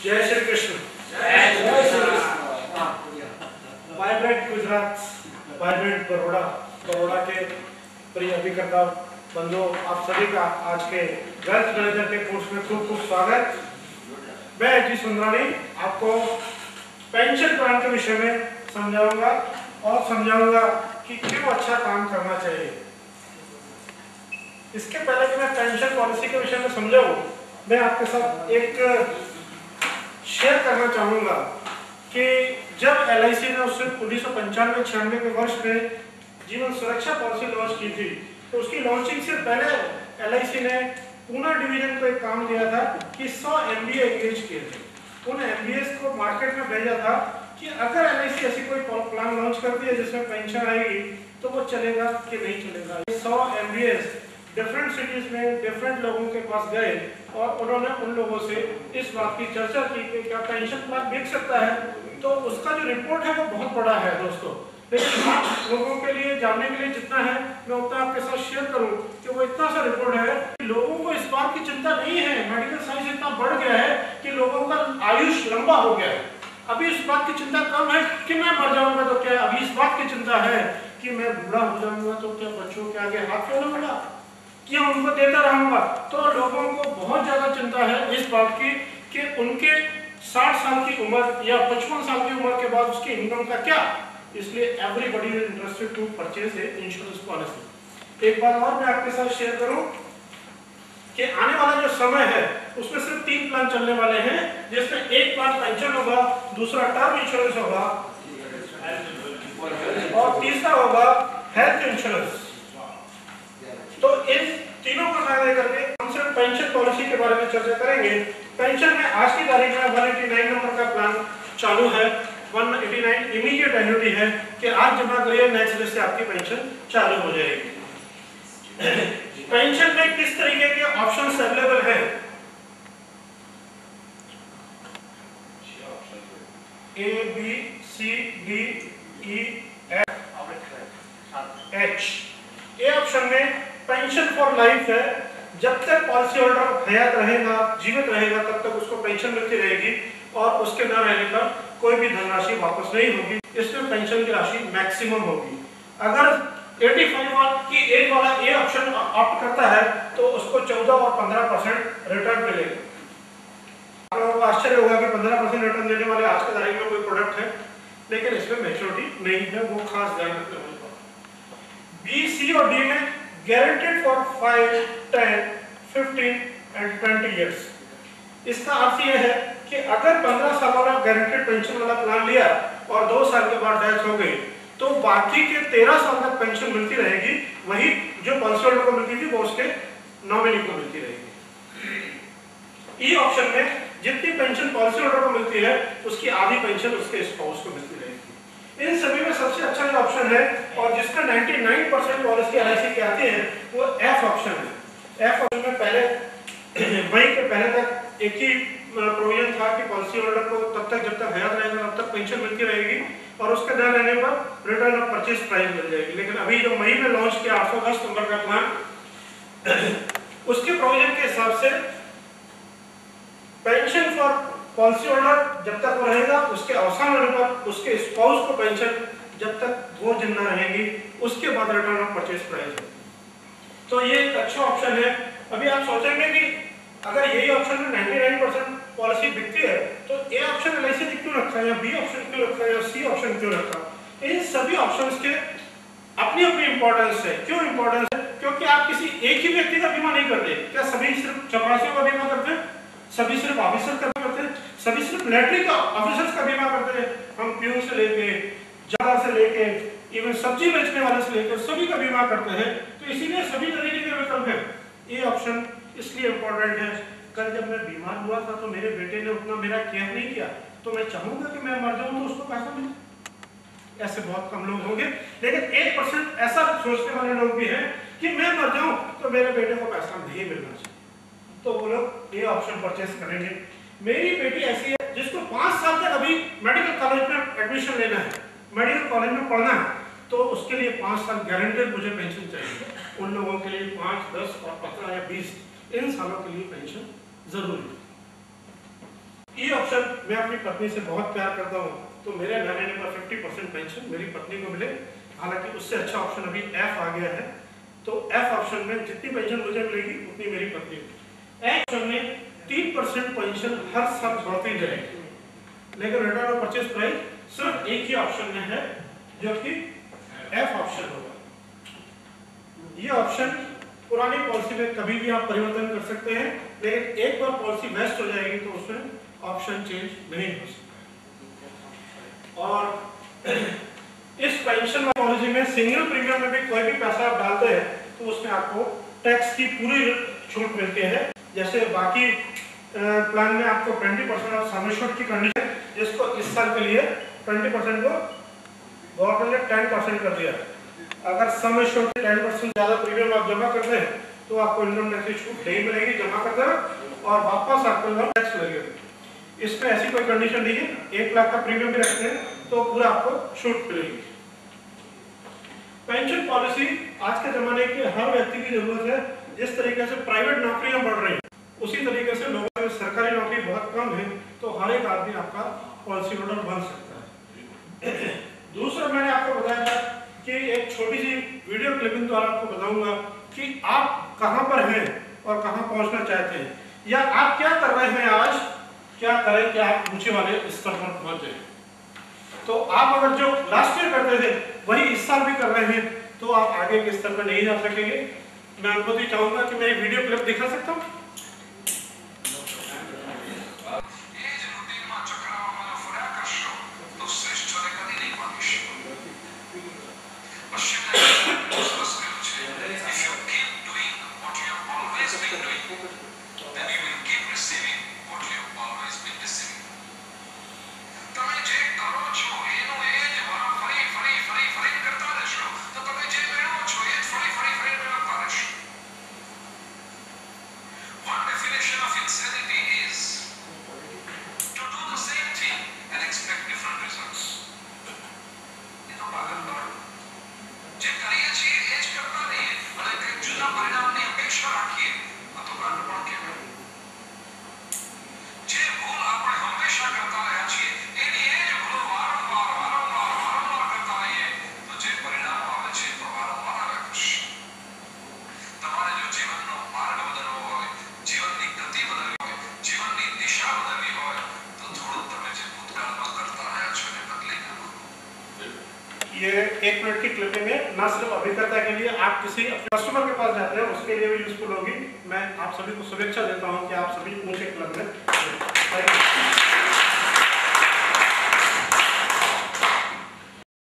जय Shri Krishna. Vibrant Gujarat, vibrant Baroda, Baroda के प्रिय अभिकर्ता बंधुओं, आप सभी का आज के वेल्थ मैनेजर के कोर्स में खूब खूब स्वागत। मैं जी सुंदरानी आपको पेंशन प्लान के विषय में समझाऊंगा और समझाऊंगा कि क्यों अच्छा काम करना चाहिए। इसके पहले कि मैं पेंशन पॉलिसी के विषय में समझाऊं, मैं आपके साथ एक शेयर करना चाहूँगा कि जब LIC ने उससे 1995-96 के वर्ष में जीवन सुरक्षा पॉलिसी लॉन्च की थी, तो उसकी लॉन्चिंग से पहले LIC ने पूना डिवीजन को एक काम दिया था कि 100 MBA एंगेज किए थे। उन MBAs को मार्केट में भेजा था कि अगर LIC ऐसी कोई प्लान लॉन्च करती है जिसमें पेंशन आएगी तो वो चलेगा कि नहीं चलेगा। 100 MBAs डिफरेंट सिटीज में डिफरेंट लोगों के पास गए और उन्होंने उन लोगों से इस बात की चर्चा की कि क्या पेंशन प्लान बिक सकता है। तो उसका जो रिपोर्ट है वो बहुत बड़ा है दोस्तों, लेकिन आप लोगों के लिए जानने के लिए जितना है मैं उतना आपके साथ शेयर करूं कि वो इतना सा रिपोर्ट है कि लोगों को इस बात की चिंता नहीं है। मेडिकल साइंस इतना बढ़ गया है कि लोगों का आयुष लंबा हो गया है। अभी इस बात की चिंता कम है कि मैं मर जाऊंगा तो क्या, अभी इस बात की चिंता है कि मैं बूढ़ा हो जाऊंगा तो क्या बच्चों के आगे हाथ क्यों ना बढ़ा, क्या उनको देता रहूंगा। तो लोगों को बहुत ज्यादा चिंता है इस बात की कि उनके 60 साल की उम्र या 55 साल की उम्र के बाद उसकी इनकम का क्या। इसलिए everybody is interested to purchase a insurance policy. एक बात और मैं आपके साथ शेयर करूं कि आने वाला जो समय है उसमें सिर्फ 3 प्लान चलने वाले हैं, जिसमें एक प्लान पेंशन होगा, दूसरा टर्म इंश्योरेंस होगा और तीसरा होगा हेल्थ इंश्योरेंस। तो इन तीनों को फायदे करके हम सिर्फ पेंशन पॉलिसी के बारे में चर्चा करेंगे। पेंशन में आज की तारीख में 189 नंबर का प्लान चालू है। 189 इमीडिएट एन्युटी है कि आज जमा करिए, नेक्स्ट डे से आपकी पेंशन चालू हो जाएगी। पेंशन में किस तरीके के ऑप्शंस अवेलेबल हैं? A, B, C, D, E, F, H। A option में पेंशन फॉर लाइफ है, जब तक पॉलिसी होल्डर हयात रहेगा, जीवित रहेगा, तब तक उसको पेंशन मिलती रहेगी और उसके न रहने पर कोई भी धनराशि वापस नहीं होगी। इसमें पेंशन की राशि मैक्सिमम होगी। अगर 85 की एज वाला ये ऑप्शन ऑप्ट करता है तो उसको 14 और 15% रिटर्न मिलेगा। आपको आश्चर्य होगा कि 15% रिटर्न देने वाले आज के तारीख में कोई प्रोडक्ट है, लेकिन इसमें मैच्योरिटी नहीं है, वो खास ध्यान रखना होगा। B, C और D में गारंटेड फॉर 5, 10, 15 एंड 20 इयर्स। इसका अर्थ यह है कि अगर 15 साल वाला गारंटेड पेंशन वाला प्लान लिया और 2 साल के बाद डेथ हो गई तो बाकी के 13 साल तक पेंशन मिलती रहेगी। वही जो पॉलिसी होल्डर को मिलती थी वो उसके नॉमिनी को मिलती रहेगी। ई ऑप्शन में जितनी पेंशन पॉलिसी होल्डर को मिलती है उसकी आधी पेंशन उसके स्पाउस को मिलती रहेगी। इन सभी में सबसे अच्छा जो ऑप्शन है और जिसका 99% पॉलिसी LIC की आती है वो F ऑप्शन है। F ऑप्शन में पहले मई के पहले तक एक ही प्रोविजन था कि पॉलिसी होल्डर को तब तक जब तक हयात रहेगा तब तक पेंशन मिलती रहेगी और उसके न रहने पर रिटर्न ऑफ परचेज प्राइस मिल जाएगी। लेकिन अभी जो मई में लॉन्च किया 810 नंबर का प्लान, उसके प्रोविजन के हिसाब से पेंशन फॉर पॉलिसी होल्डर जब तक वो रहेगा, उसके अवसान होने पर उसके स्पाउस को पेंशन जब तक वो जिंदा रहेंगी, उसके बाद रिटर्न ऑफ परचेज प्राइस है। तो ये एक अच्छा ऑप्शन है। अभी आप सोचेंगे कि अगर यही ऑप्शन में 99% पॉलिसी बिकती है तो ए ऑप्शन LIC ने क्यों रखा है या बी ऑप्शन क्यों रखा है या सी ऑप्शन क्यों रखा। इन सभी ऑप्शंस के अपनी अपनी इंपॉर्टेंस है। क्यों इंपॉर्टेंस है? क्योंकि आप किसी एक ही व्यक्ति का बीमा नहीं करते। क्या सभी सिर्फ चपरासियों का बीमा करते हैं? सभी सिर्फ ऑफिसर का करते हैं? सभी सिर्फ मिलिट्री का ऑफिसर्स का बीमा करते हैं? हम प्यून से लेके जगह से लेके इवन सब्जी बेचने वाले से लेकर सभी का बीमा करते हैं। तो इसीलिए सभी तरीके के विकल्प हैं। ये ऑप्शन इसलिए इम्पोर्टेंट है। कल जब मैं बीमार हुआ था तो मेरे बेटे ने उतना मेरा केयर नहीं किया, तो मैं चाहूंगा कि मैं मर जाऊं तो उसको पैसा मिले। ऐसे बहुत कम लोग होंगे, लेकिन 1% ऐसा सोचने वाले लोग भी हैं कि मैं मर जाऊं तो मेरे बेटे को पैसा नहीं मिलना चाहिए, तो वो लोग ये ऑप्शन परचेस करेंगे। मेरी बेटी ऐसी है जिसको 5 साल तक अभी मेडिकल कॉलेज में एडमिशन लेना है, मेडिकल कॉलेज में पढ़ना है, तो उसके लिए 5 साल गारंटेड मुझे पेंशन चाहिए। उन लोगों के लिए 5, 10 और 15 या 20 इन सालों के लिए पेंशन जरूरी है। ई ऑप्शन, मैं अपनी पत्नी से बहुत प्यार करता हूँ तो मेरे न रहने पर 50% पेंशन मेरी पत्नी को मिले। हालांकि उससे अच्छा ऑप्शन अभी एफ आ गया है, तो एफ ऑप्शन में जितनी पेंशन मुझे मिलेगी उतनी मेरी पत्नी को। एफ ऑप्शन में 3% पेंशन हर साल बढ़ती जाएगी, लेकिन रिटर्न ऑफ परचेज प्राइस सिर्फ एक ही ऑप्शन में है जो कि एफ ऑप्शन होगा। ये ऑप्शन पुरानी पॉलिसी में कभी भी आप परिवर्तन कर सकते हैं, लेकिन एक बार पॉलिसी वेस्ट हो जाएगी तो उसमें ऑप्शन चेंज नहीं हो सकता। और इस पेंशन पॉलिसी में सिंगल प्रीमियम में भी कोई भी पैसा आप डालते हैं तो उसमें आपको टैक्स की पूरी छूट मिलती है। जैसे बाकी प्लान में आपको 20% ऑफ सम एश्योर्ड की कंडीशन, जिसको इस साल के लिए 20% को गवर्नमेंट ने 10% कर दिया है। अगर सम एश्योर्ड 10% ज्यादा प्रीमियम आप जमा करते हैं तो आपको इनकम टैक्स की छूट नहीं मिलेगी जमा करते हैं और वापस आपको इनकम टैक्स लगेगा। इसमें ऐसी कोई कंडीशन नहीं है, 1 लाख का प्रीमियम भी रखते हैं तो पूरा आपको छूट मिलेगी। पेंशन पॉलिसी आज के जमाने के हर व्यक्ति की जरूरत है। जिस तरीके से प्राइवेट नौकरियां बढ़ रही हैं उसी तरीके से लोगों में सरकारी नौकरी बहुत कम है, तो हर एक आदमी आपका पॉलिसी होल्डर बन सकता है। दूसरा, मैंने आपको बताया था कि एक छोटी सी वीडियो क्लिपिंग द्वारा आपको बताऊंगा कि आप कहां पर हैं और कहां पहुंचना चाहते हैं, या आप क्या कर रहे हैं आज, क्या करें कि आप ऊंचे वाले स्तर पर पहुंच जाए। तो आप अगर जो लास्ट ईयर करते थे वही इस साल भी कर रहे हैं तो आप आगे के स्तर पर नहीं जा सकेंगे। मैं अनुमति चाहूंगा कि मैं एक वीडियो क्लिप दिखा सकता हूं। ये 1 मिनट की क्लिपिंग है, ना सिर्फ अभिकर्ता के लिए, आप किसी कस्टमर के पास जाते हैं उसके लिए भी यूजफुल होगी। मैं आप सभी को शुभेच्छा देता हूं कि आप